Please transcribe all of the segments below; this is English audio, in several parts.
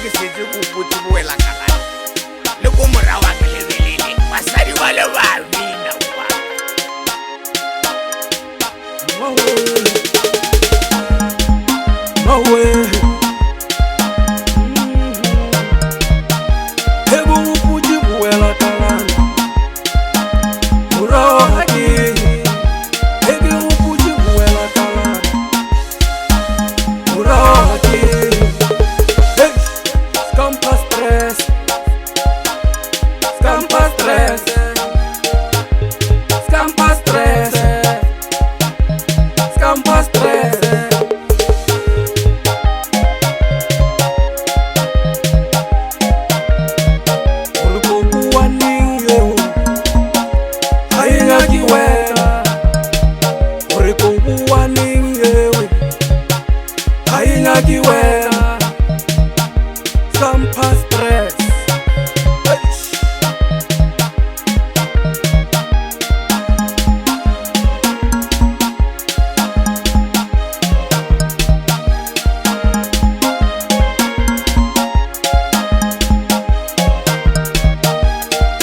ke setse go botse boela kalana le ko morawa ke lebelele basadi ba le ba bina kwa mawe hebo upuji buela kalana morawa haki hebo upuji buela kalana morawa haki scampa stress scampa stress scampa stress scampa stress Scampa stress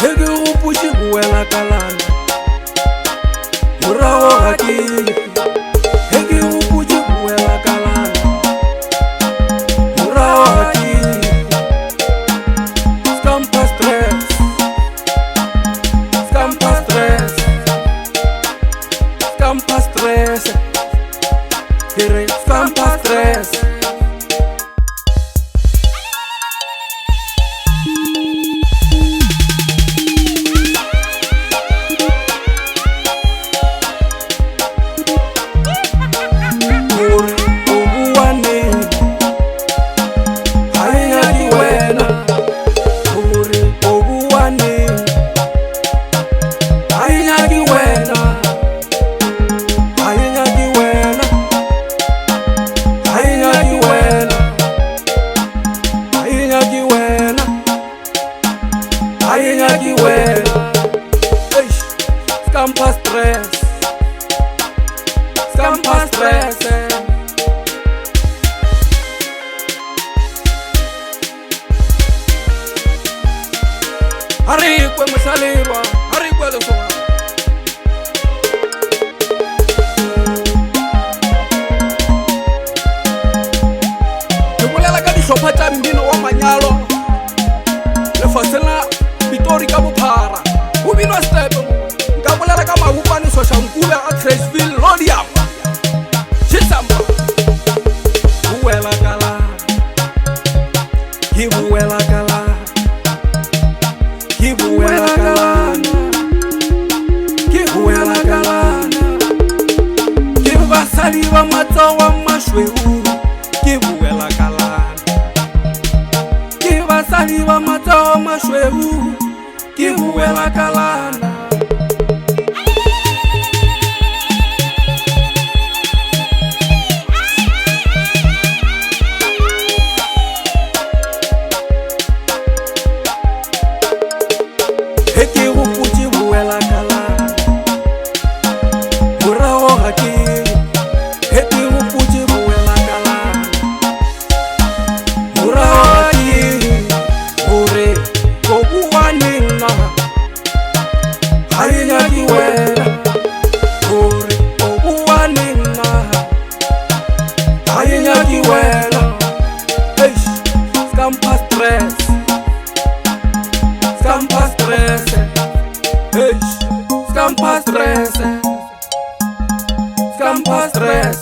hege upushi buela kalana murawo haki hege upushi buela kalana murawo haki scampa stress scampa stress scampa stress here scampa stress Scampa stress scampa stress hari kwe musalirwa hari kwe losowa ke bolela ka dihlopha tša mmino wa manyalo lefatsheng la Pitori ka bophara go binwa stepe nka bolela ka mabopane soshankule a Crashville Rhodium Chisamba buela kala ke buela kala ke buela kala ke buela kala ke basadi ba matsowa mashweu ke buela kala ke basadi ba matsowa mashweu ke buela kalana heke go putse buela kalana morago haki heke go putse buela kalana morago haki gore go bua nna ha e nyaki wena gore go bua nna ha e nyaki wena scampa stress scampa stress scampa stress scampa stress